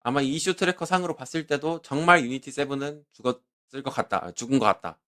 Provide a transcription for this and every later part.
아마 이 이슈 트래커 상으로 봤을 때도 정말 유니티 7은 죽었을 것 같다. 죽은 것 같다.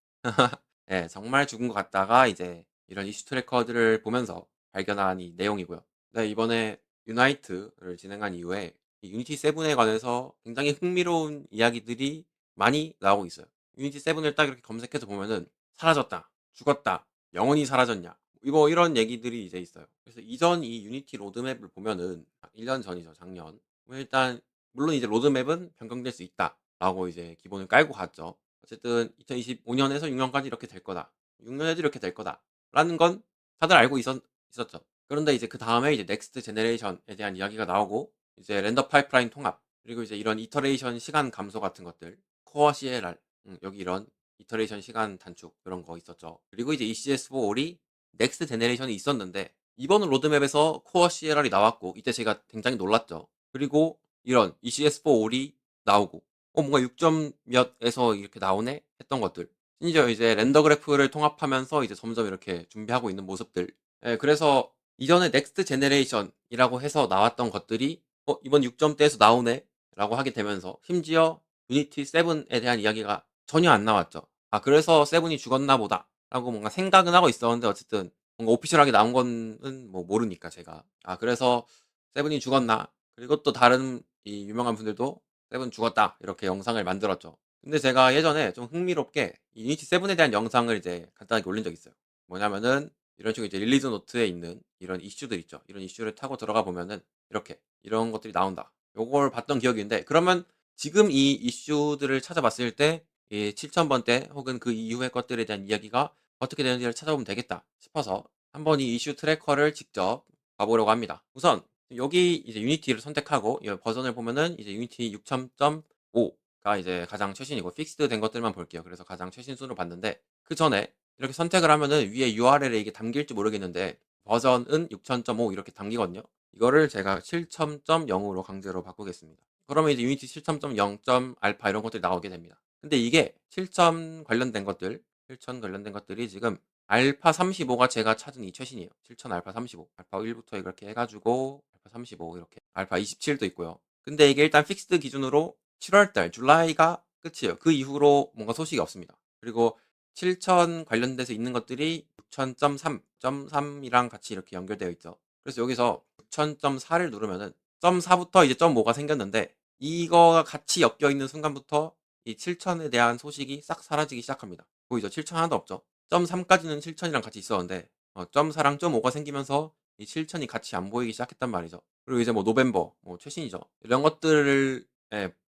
예, 정말 죽은 것 같다가 이제 이런 이슈 트래커들을 보면서 발견한 이 내용이고요. 네, 이번에 유나이트를 진행한 이후에 이 유니티 7에 관해서 굉장히 흥미로운 이야기들이 많이 나오고 있어요. 유니티 7을 딱 이렇게 검색해서 보면은 사라졌다, 죽었다, 영원히 사라졌냐, 이런 얘기들이 이제 있어요. 그래서 이전 이 유니티 로드맵을 보면은 1년 전이죠, 작년. 일단 물론 이제 로드맵은 변경될 수 있다라고 이제 기본을 깔고 갔죠. 어쨌든 2025년에서 6년까지 이렇게 될 거다. 6년에도 이렇게 될 거다라는 건 다들 알고 있었죠. 그런데 이제 그다음에 이제 넥스트 제너레이션에 대한 이야기가 나오고 이제 렌더 파이프라인 통합 그리고 이제 이런 이터레이션 시간 감소 같은 것들 코어 CLR 여기 이런 이터레이션 시간 단축 이런 거 있었죠. 그리고 이제 ECS4 올이 넥스트 제너레이션이 있었는데 이번 로드맵에서 코어 CLR이 나왔고 이때 제가 굉장히 놀랐죠. 그리고 이런 ECS4 올이 나오고 뭔가 6점 몇에서 이렇게 나오네 했던 것들. 심지어 이제 렌더 그래프를 통합하면서 이제 점점 이렇게 준비하고 있는 모습들. 예, 그래서 이전에 넥스트 제네레이션이라고 해서 나왔던 것들이 이번 6점대에서 나오네 라고 하게 되면서 심지어 유니티 7에 대한 이야기가 전혀 안 나왔죠. 아, 그래서 7이 죽었나 보다 라고 뭔가 생각은 하고 있었는데 어쨌든 뭔가 오피셜하게 나온 거는 뭐 모르니까 제가. 아, 그래서 7이 죽었나? 그리고 또 다른 이 유명한 분들도 7 죽었다 이렇게 영상을 만들었죠. 근데 제가 예전에 좀 흥미롭게 이 유니티 7에 대한 영상을 이제 간단하게 올린 적이 있어요. 뭐냐면은 이런 식으로 이제 릴리즈 노트에 있는 이런 이슈들 있죠. 이런 이슈를 타고 들어가 보면은 이렇게 이런 것들이 나온다. 요걸 봤던 기억이 있는데 그러면 지금 이 이슈들을 찾아봤을 때 이 7,000번대 혹은 그 이후의 것들에 대한 이야기가 어떻게 되는지를 찾아보면 되겠다 싶어서 한번 이 이슈 트래커를 직접 봐보려고 합니다. 우선 여기 이제 유니티를 선택하고 이 버전을 보면은 이제 유니티 6.5가 이제 가장 최신이고 픽스드 된 것들만 볼게요. 그래서 가장 최신 순으로 봤는데 그 전에 이렇게 선택을 하면은 위에 URL에 이게 담길지 모르겠는데 버전은 6.0.5 이렇게 담기거든요. 이거를 제가 7.0으로 강제로 바꾸겠습니다. 그러면 이제 유니티 7.0. 알파 이런 것들이 나오게 됩니다. 근데 이게 7점 관련된 것들, 7천 관련된 것들이 지금 알파 35가 제가 찾은 이 최신이에요. 7천 알파 35. 알파 1부터 이렇게 해가지고 알파 35 이렇게 알파 27도 있고요. 근데 이게 일단 픽스드 기준으로 7월달 줄라이가 끝이에요. 그 이후로 뭔가 소식이 없습니다. 그리고 7천 관련돼서 있는 것들이 6천.3.3이랑 같이 이렇게 연결되어 있죠. 그래서 여기서 6천.4를 누르면은 4부터 이제 5가 생겼는데 이거가 같이 엮여 있는 순간부터 이 7천에 대한 소식이 싹 사라지기 시작합니다. 보이죠? 7천 하나도 없죠. 3까지는 7천이랑 같이 있었는데 4랑 5가 생기면서 이 7천이 같이 안 보이기 시작했단 말이죠. 그리고 이제 뭐 노벰버, 뭐 최신이죠. 이런 것들을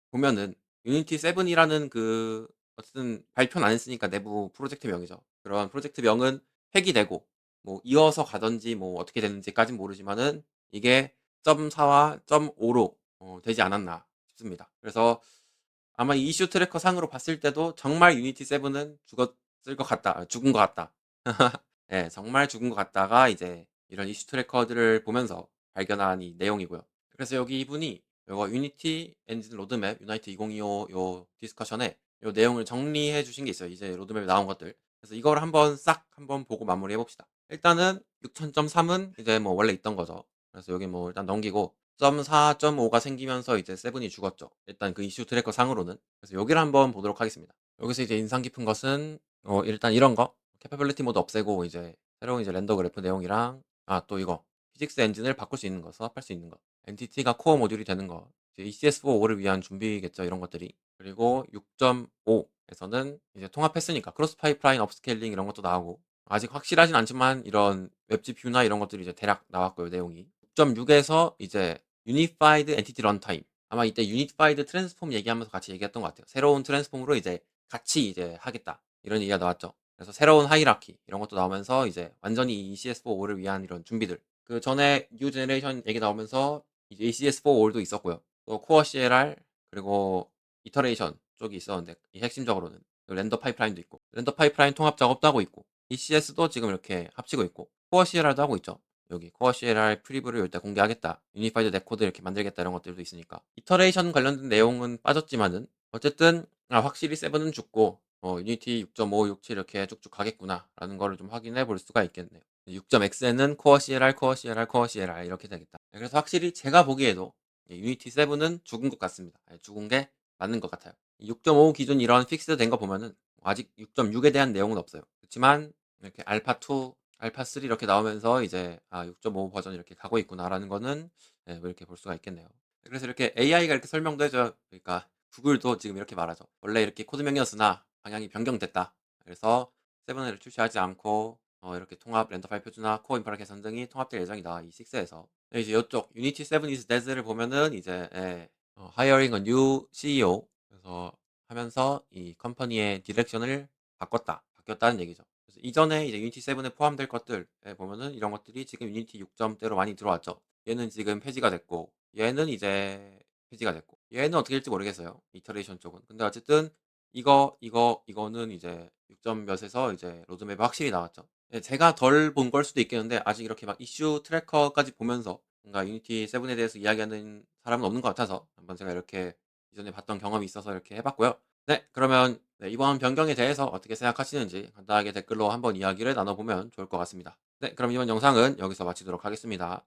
보면은 유니티 7이라는 그 어쨌든 발표는 안 했으니까 내부 프로젝트명이죠. 그런 프로젝트명은 폐기되고 뭐 이어서 가든지 뭐 어떻게 되는지까진 모르지만은 이게 4와 5로 되지 않았나 싶습니다. 그래서 아마 이 이슈 트래커 상으로 봤을 때도 정말 유니티 7은 죽었을 것 같다. 죽은 것 같다. 예, 정말 죽은 것 같다가 이제 이런 이슈 트래커들을 보면서 발견한 이 내용이고요. 그래서 여기 이분이 요거 유니티 엔진 로드맵 유나이트 2025 요 디스커션에 요 내용을 정리해 주신 게 있어요. 이제 로드맵에 나온 것들. 그래서 이걸 한번 싹 한번 보고 마무리해 봅시다. 일단은 6,000.3은 이제 뭐 원래 있던 거죠. 그래서 여기 뭐 일단 넘기고 4.5가 생기면서 이제 7이 죽었죠. 일단 그 이슈 트래커 상으로는. 그래서 여기를 한번 보도록 하겠습니다. 여기서 이제 인상 깊은 것은 일단 이런 거 캐퍼빌리티 모드 없애고 이제 새로운 이제 렌더 그래프 내용이랑 또 이거 피직스 엔진을 바꿀 수 있는 거, 수합할 수 있는 거, 엔티티가 코어 모듈이 되는 거, 이제 ECS4를 위한 준비겠죠, 이런 것들이. 그리고 6.5에서는 이제 통합했으니까 크로스 파이프라인 업스케일링 이런 것도 나오고 아직 확실하진 않지만 이런 웹지 뷰나 이런 것들이 이제 대략 나왔고요, 내용이. 6.6에서 이제 유니파이드 엔티티 런타임. 아마 이때 유니파이드 트랜스폼 얘기하면서 같이 얘기했던 것 같아요. 새로운 트랜스폼으로 이제 같이 이제 하겠다. 이런 얘기가 나왔죠. 그래서 새로운 하이라키 이런 것도 나오면서 이제 완전히 ECS4를 위한 이런 준비들. 그 전에 뉴 제네레이션 얘기 나오면서 이제 ECS4 올도 있었고요. 또 코어 CLR 그리고 이터레이션 쪽이 있었는데 이 핵심적으로는 그리고 렌더 파이프라인도 있고 렌더 파이프라인 통합 작업도 하고 있고 ECS도 지금 이렇게 합치고 있고 코어 CLR도 하고 있죠. 여기 코어 CLR 프리뷰를 이때 공개하겠다. 유니파이드 네코드 이렇게 만들겠다 이런 것들도 있으니까 이터레이션 관련된 내용은 빠졌지만은 어쨌든 확실히 세븐은 죽고 유니티 6.5, 6.7 이렇게 쭉쭉 가겠구나라는 거를 좀 확인해 볼 수가 있겠네요. 6.x에는 코어 CLR, 코어 CLR, 코어 CLR 이렇게 되겠다. 그래서 확실히 제가 보기에도 예 유니티 7은 죽은 것 같습니다. 예 죽은 게 맞는 것 같아요. 6.5 기준 이런 픽스된 거 보면은 아직 6.6에 대한 내용은 없어요. 그치만 이렇게 알파 2, 알파 3 이렇게 나오면서 이제 '아 6.5 버전이 이렇게 가고 있구나.'라는 거는 예 뭐 이렇게 볼 수가 있겠네요. 그래서 이렇게 AI가 이렇게 설명도 해 줘요. 그러니까 구글도 지금 이렇게 말하죠. "원래 이렇게 코드명이었으나 방향이 변경됐다. 그래서 7을 출시하지 않고 이렇게 통합 렌더 파일 표준화, 코어 인프라 개선 등이 통합될 예정이다. 이 6에서." 네 이제 요쪽 Unity 7 is dead를 보면은 이제 예 hiring a new CEO 그래서 하면서 이 컴퍼니의 디렉션을 바뀌었다는 얘기죠. 그래서 이전에 이제 유니티 7에 포함될 것들에 보면은 이런 것들이 지금 유니티 6점대로 많이 들어왔죠. 얘는 지금 폐지가 됐고 얘는 이제 폐지가 됐고 얘는 어떻게 될지 모르겠어요, 이터레이션 쪽은. 근데 어쨌든 이거는 이제 6점 몇에서 이제 로드맵이 확실히 나왔죠. 예 제가 덜 본 걸 수도 있겠는데 아직 이렇게 막 이슈 트래커까지 보면서 뭔가 유니티 7에 대해서 이야기하는 사람은 없는 것 같아서 한번 제가 이렇게 이전에 봤던 경험이 있어서 이렇게 해 봤고요. 네 그러면 네 이번 변경에 대해서 어떻게 생각하시는지 간단하게 댓글로 한번 이야기를 나눠 보면 좋을 것 같습니다. 네 그럼 이번 영상은 여기서 마치도록 하겠습니다.